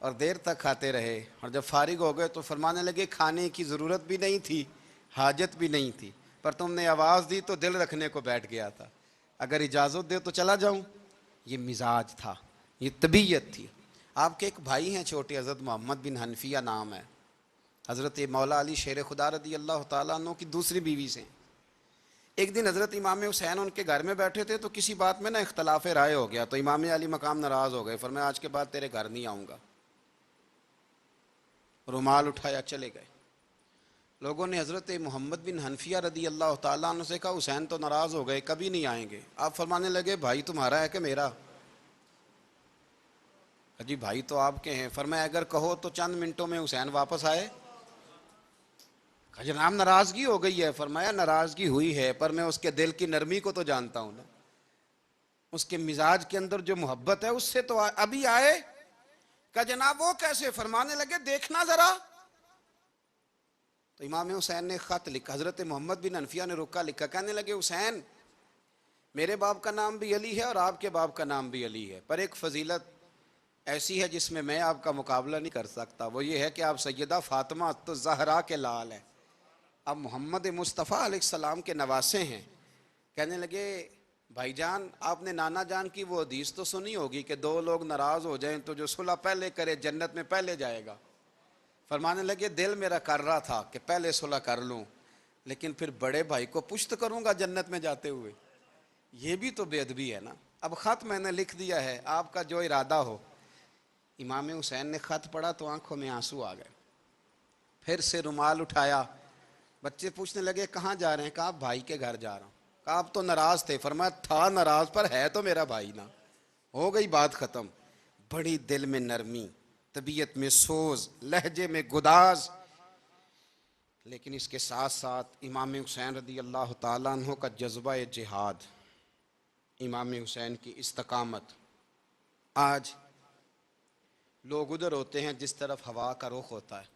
اور دیر تک کھاتے رہے. اور جب فارغ ہو گئے تو فرمانے لگے کھانے کی ضرورت بھی نہیں تھی, حاجت بھی نہیں تھی, پر تم نے آواز دی تو دل رکھنے کو بیٹھ گیا تھا, اگر اجازت دے تو چلا جاؤں. یہ مزاج تھا, یہ طبیعت تھی. آپ کے ایک بھائی ہیں چھوٹے, حضرت محمد بن حنفیہ نام ہے, حضرت مولا علی شیر خدا رضی اللہ تعالیٰ عنہ کی دوسری بیوی سے. ایک دن حضرت امام حسین ان کے گھر میں بیٹھے تھے تو کسی بات میں نا اختلاف رائے ہو گیا, تو امام علی مقام ناراض ہو گئے, فرمایا آج کے بعد تیرے گھر نہیں آؤں گا. رومال اٹھایا چلے گئے. لوگوں نے حضرت محمد بن حنفیہ رضی اللہ تعالیٰ عنہ سے کہا حسین تو ناراض ہو گئے, کبھی نہیں آئیں گے. آپ فرمانے لگے بھائی تمہارا ہے کہ میرا؟ جی بھائی تو آپ کے ہیں. فرمایا اگر کہو تو چند منٹوں میں حسین واپس آئے. جناب ناراضگی ہو گئی ہے. فرمایا ناراضگی ہوئی ہے پر میں اس کے دل کی نرمی کو تو جانتا ہوں نا. اس کے مزاج کے اندر جو محبت ہے اس سے تو ابھی آئے کہ جناب وہ کیسے؟ فرمانے لگے دیکھنا ذرا. تو امام حسین نے خط لکھا، حضرت محمد بن حنفیہ نے رکا لکھا، کہنے لگے حسین میرے باپ کا نام بھی علی ہے اور آپ کے باپ کا نام بھی علی ہے، پر ایک فضیلت ایسی ہے جس میں آپ کا مقابلہ نہیں کر سکتا، وہ یہ ہے کہ آپ سیدہ فاطمہ تو زہرا کے لال ہیں، اب محمد مصطفیٰ علیہ السلام کے نواسے ہیں. کہنے لگے بھائی جان آپ نے نانا جان کی وہ حدیث تو سنی ہوگی کہ دو لوگ ناراض ہو جائیں تو جو صلح پہلے کرے جنت میں پہلے جائے گا. فرمانے لگے دل میرا کر رہا تھا کہ پہلے صلح کر لوں، لیکن پھر بڑے بھائی کو پشت کروں گا جنت میں جاتے ہوئے، یہ بھی تو بے ادبی ہے نا. اب خط میں نے لکھ دیا ہے، آپ کا جو ارادہ ہو. امام حسین نے خط پڑھا تو آنکھوں میں آنسو آ گئے، پھر سے رومال اٹھایا. بچے پوچھنے لگے کہاں جا رہے ہیں؟ کہا بھائی کے گھر جا رہا ہوں. کہا آپ تو ناراض تھے؟ فرمایا تھا ناراض پر ہے تو میرا بھائی نا. ہو گئی بات ختم. بڑی دل میں نرمی، طبیعت میں سوز، لہجے میں گداز، لیکن اس کے ساتھ ساتھ امام حسین رضی اللہ تعالیٰ عنہ کا جذبہ جہاد، امام حسین کی استقامت. آج لوگ ادھر ہوتے ہیں جس طرف ہوا کا رخ ہوتا ہے.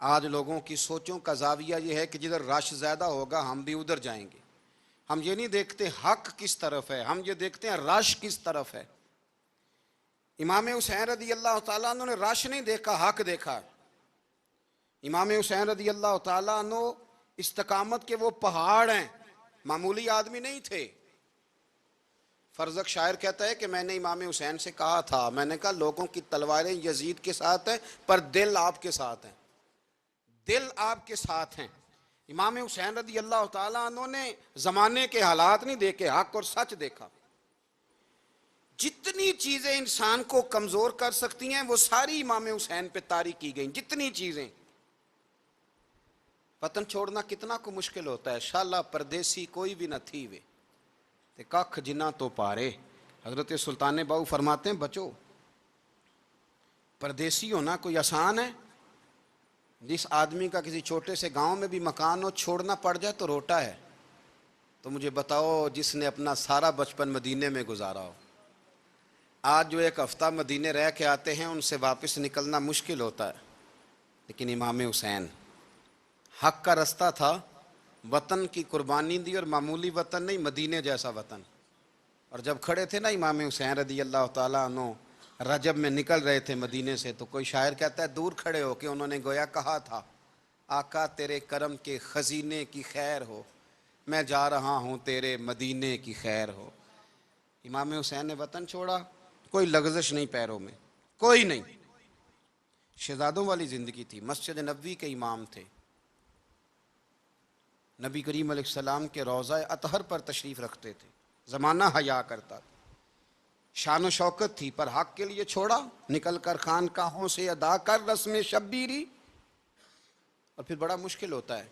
آج لوگوں کی سوچوں کا زاویہ یہ ہے کہ جدھر رش زیادہ ہوگا ہم بھی ادھر جائیں گے. ہم یہ نہیں دیکھتے حق کس طرف ہے، ہم یہ دیکھتے ہیں رش کس طرف ہے. امام حسین رضی اللہ تعالیٰ عنہ نے رش نہیں دیکھا، حق دیکھا. امام حسین رضی اللہ تعالیٰ عنہ استقامت کے وہ پہاڑ ہیں، معمولی آدمی نہیں تھے. فرزق شاعر کہتا ہے کہ میں نے امام حسین سے کہا تھا، میں نے کہا لوگوں کی تلواریں یزید کے ساتھ ہیں پر دل آپ کے ساتھ ہیں، دل آپ کے ساتھ ہیں. امام حسین رضی اللہ تعالیٰ عنہ نے زمانے کے حالات نہیں دیکھے، حق اور سچ دیکھا. جتنی چیزیں انسان کو کمزور کر سکتی ہیں وہ ساری امام حسین پہ طاری کی گئیں. جتنی چیزیں، وطن چھوڑنا کتنا کو مشکل ہوتا ہے. شالا پردیسی کوئی بھی نہ تھی وے تے ککھ جنہ تو پارے. حضرت سلطان باؤ فرماتے ہیں بچو پردیسی ہونا کوئی آسان ہے؟ جس آدمی کا کسی چھوٹے سے گاؤں میں بھی مکان ہو چھوڑنا پڑ جائے تو روٹا ہے. تو مجھے بتاؤ جس نے اپنا سارا بچپن مدینے میں گزارا ہو. آج جو ایک ہفتہ مدینے رہ کے آتے ہیں ان سے واپس نکلنا مشکل ہوتا ہے، لیکن امام حسین حق کا رستہ تھا، وطن کی قربانی دی، اور معمولی وطن نہیں، مدینے جیسا وطن. اور جب کھڑے تھے نا امام حسین رضی اللہ تعالیٰ عنہ رجب میں نکل رہے تھے مدینے سے، تو کوئی شاعر کہتا ہے دور کھڑے ہو کہ انہوں نے گویا کہا تھا آقا تیرے کرم کے خزینے کی خیر ہو، میں جا رہا ہوں تیرے مدینے کی خیر ہو. امام حسین نے وطن چھوڑا، کوئی لغزش نہیں پیروں میں، کوئی نہیں. شہزادوں والی زندگی تھی، مسجد نبوی کے امام تھے، نبی کریم علیہ السلام کے روضہ اطہر پر تشریف رکھتے تھے، زمانہ حیا کرتا تھا، شان و شوکت تھی، پر حق کے لیے چھوڑا. نکل کر خانقاہوں سے ادا کر رسم شبیری. اور پھر بڑا مشکل ہوتا ہے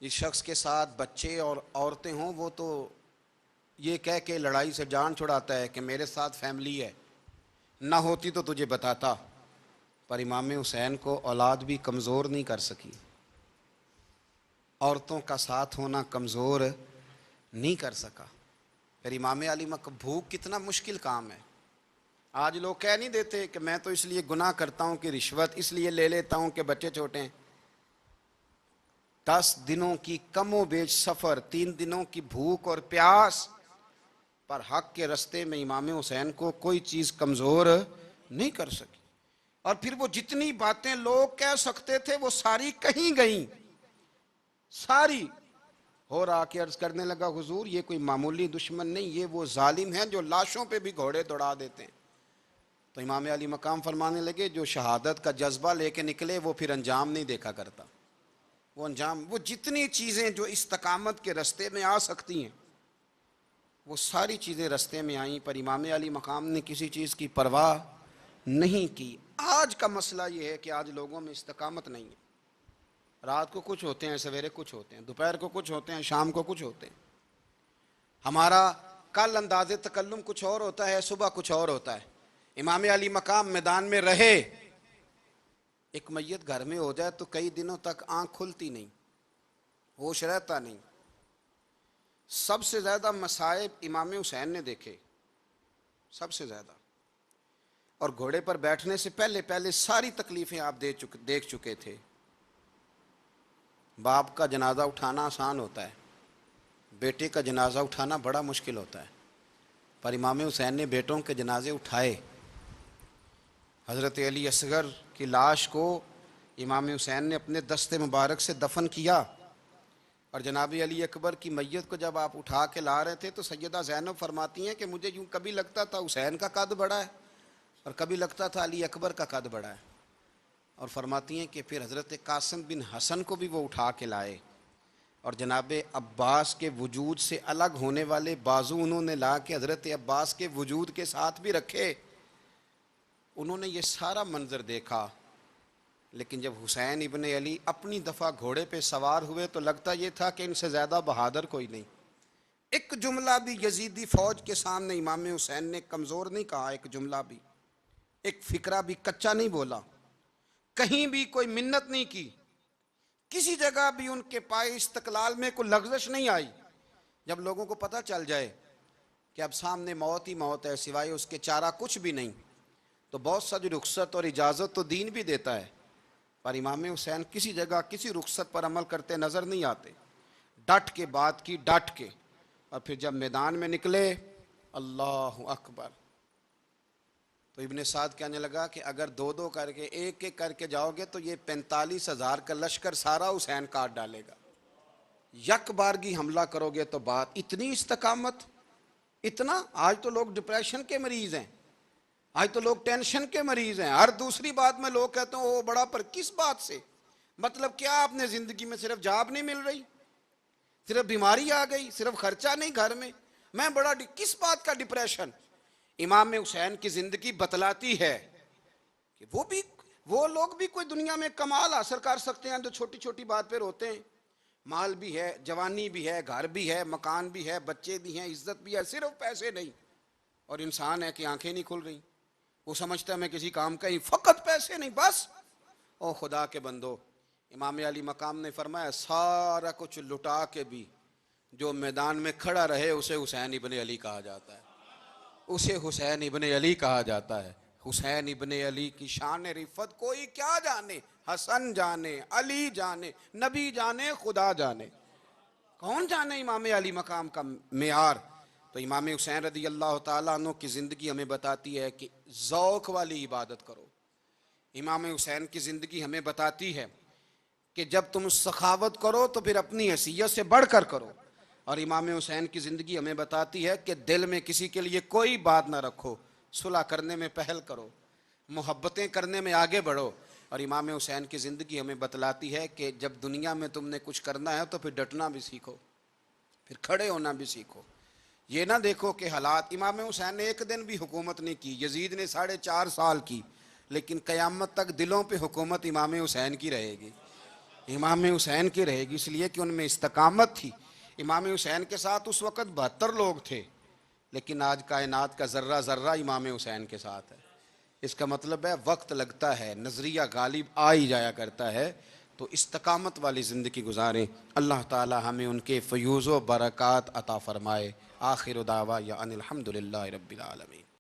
جس شخص کے ساتھ بچے اور عورتیں ہوں وہ تو یہ کہہ کے لڑائی سے جان چھڑاتا ہے کہ میرے ساتھ فیملی ہے، نہ ہوتی تو تجھے بتاتا. پر امام حسین کو اولاد بھی کمزور نہیں کر سکی، عورتوں کا ساتھ ہونا کمزور نہیں کر سکا. پھر امام علی بھوک کتنا مشکل کام ہے. آج لوگ کہہ نہیں دیتے کہ میں تو اس لیے گناہ کرتا ہوں کہ رشوت اس لیے لے لیتا ہوں کہ بچے چھوٹے ہیں. 10 دنوں کی کم و بیش سفر، 3 دنوں کی بھوک اور پیاس، پر حق کے رستے میں امام حسین کو کوئی چیز کمزور نہیں کر سکی. اور پھر وہ جتنی باتیں لوگ کہہ سکتے تھے وہ ساری کہیں گئیں، ساری. اور آ کے عرض کرنے لگا حضور یہ کوئی معمولی دشمن نہیں، یہ وہ ظالم ہیں جو لاشوں پہ بھی گھوڑے دوڑا دیتے ہیں. تو امام علی مقام فرمانے لگے جو شہادت کا جذبہ لے کے نکلے وہ پھر انجام نہیں دیکھا کرتا. وہ انجام، وہ جتنی چیزیں جو استقامت کے رستے میں آ سکتی ہیں وہ ساری چیزیں رستے میں آئیں، پر امام علی مقام نے کسی چیز کی پرواہ نہیں کی. آج کا مسئلہ یہ ہے کہ آج لوگوں میں استقامت نہیں ہے. رات کو کچھ ہوتے ہیں، سویرے کچھ ہوتے ہیں، دوپہر کو کچھ ہوتے ہیں، شام کو کچھ ہوتے ہیں. ہمارا کل انداز تکلم کچھ اور ہوتا ہے، صبح کچھ اور ہوتا ہے. امام علی مقام میدان میں رہے، ایک میت گھر میں ہو جائے تو کئی دنوں تک آنکھ کھلتی نہیں، ہوش رہتا نہیں. سب سے زیادہ مصائب امام حسین نے دیکھے، سب سے زیادہ، اور گھوڑے پر بیٹھنے سے پہلے پہلے ساری تکلیفیں آپ دیکھ چکے تھے۔ باپ کا جنازہ اٹھانا آسان ہوتا ہے، بیٹے کا جنازہ اٹھانا بڑا مشکل ہوتا ہے، پر امام حسین نے بیٹوں کے جنازے اٹھائے۔ حضرت علی اصغر کی لاش کو امام حسین نے اپنے دست مبارک سے دفن کیا، اور جناب علی اکبر کی میت کو جب آپ اٹھا کے لا رہے تھے تو سیدہ زینب فرماتی ہیں کہ مجھے یوں کبھی لگتا تھا حسین کا قد بڑا ہے اور کبھی لگتا تھا علی اکبر کا قد بڑا ہے، اور فرماتی ہیں کہ پھر حضرت قاسم بن حسن کو بھی وہ اٹھا کے لائے، اور جناب عباس کے وجود سے الگ ہونے والے بازو انہوں نے لا کے حضرت عباس کے وجود کے ساتھ بھی رکھے۔ انہوں نے یہ سارا منظر دیکھا، لیکن جب حسین ابن علی اپنی دفعہ گھوڑے پہ سوار ہوئے تو لگتا یہ تھا کہ ان سے زیادہ بہادر کوئی نہیں۔ ایک جملہ بھی یزیدی فوج کے سامنے امام حسین نے کمزور نہیں کہا، ایک جملہ بھی، ایک فکرہ بھی کچا نہیں بولا، کہیں بھی کوئی منت نہیں کی، کسی جگہ بھی ان کے پائے استقلال میں کوئی لغزش نہیں آئی۔ جب لوگوں کو پتہ چل جائے کہ اب سامنے موت ہی موت ہے، سوائے اس کے چارہ کچھ بھی نہیں، تو بہت ساری رخصت اور اجازت تو دین بھی دیتا ہے، پر امام حسین کسی جگہ کسی رخصت پر عمل کرتے نظر نہیں آتے، ڈٹ کے بات کی، ڈٹ کے، اور پھر جب میدان میں نکلے، اللہ اکبر، تو ابن سعد کہنے لگا کہ اگر دو دو کر کے ایک ایک کر کے جاؤ گے تو یہ 45,000 کا لشکر سارا حسین کاٹ ڈالے گا، یک بارگی حملہ کرو گے تو بات، اتنی استقامت، اتنا۔ آج تو لوگ ڈپریشن کے مریض ہیں، آج تو لوگ ٹینشن کے مریض ہیں، ہر دوسری بات میں لوگ کہتے ہیں وہ بڑا، پر کس بات سے؟ مطلب کیا آپ نے زندگی میں صرف جاب نہیں مل رہی، صرف بیماری آ گئی، صرف خرچہ نہیں گھر میں بڑا کس بات کا ڈپریشن؟ امام حسین کی زندگی بتلاتی ہے کہ وہ لوگ بھی کوئی دنیا میں کمال حاصل کر سکتے ہیں جو چھوٹی چھوٹی بات پہ روتے ہیں۔ مال بھی ہے، جوانی بھی ہے، گھر بھی ہے، مکان بھی ہے، بچے بھی ہیں، عزت بھی ہے، صرف پیسے نہیں، اور انسان ہے کہ آنکھیں نہیں کھل رہی، وہ سمجھتا ہے میں کسی کام کا ہی، فقط پیسے نہیں بس۔ او خدا کے بندو، امام علی مقام نے فرمایا سارا کچھ لٹا کے بھی جو میدان میں کھڑا رہے اسے حسین ابن علی کہا جاتا ہے، اسے حسین ابن علی کہا جاتا ہے۔ حسین ابن علی کی شان رفت کوئی کیا جانے، حسن جانے، علی جانے، نبی جانے، خدا جانے، کون جانے امام علی مقام کا معیار۔ تو امام حسین رضی اللہ تعالیٰ عنہ کی زندگی ہمیں بتاتی ہے کہ ذوق والی عبادت کرو۔ امام حسین کی زندگی ہمیں بتاتی ہے کہ جب تم سخاوت کرو تو پھر اپنی حیثیت سے بڑھ کر کرو، اور امام حسین کی زندگی ہمیں بتاتی ہے کہ دل میں کسی کے لیے کوئی بات نہ رکھو، صلح کرنے میں پہل کرو، محبتیں کرنے میں آگے بڑھو۔ اور امام حسین کی زندگی ہمیں بتلاتی ہے کہ جب دنیا میں تم نے کچھ کرنا ہے تو پھر ڈٹنا بھی سیکھو، پھر کھڑے ہونا بھی سیکھو، یہ نہ دیکھو کہ حالات۔ امام حسین نے ایک دن بھی حکومت نہیں کی، یزید نے 4.5 سال کی، لیکن قیامت تک دلوں پہ حکومت امام حسین کی رہے گی، امام حسین کی رہے گی، اس لیے کہ ان میں استقامت تھی۔ امام حسین کے ساتھ اس وقت 72 لوگ تھے، لیکن آج کائنات کا ذرہ ذرہ امام حسین کے ساتھ ہے۔ اس کا مطلب ہے وقت لگتا ہے، نظریہ غالب آ ہی جایا کرتا ہے، تو استقامت والی زندگی گزاریں۔ اللہ تعالی ہمیں ان کے فیوز و برکات عطا فرمائے۔ آخر دعوانا ان الحمدللہ رب العالمین۔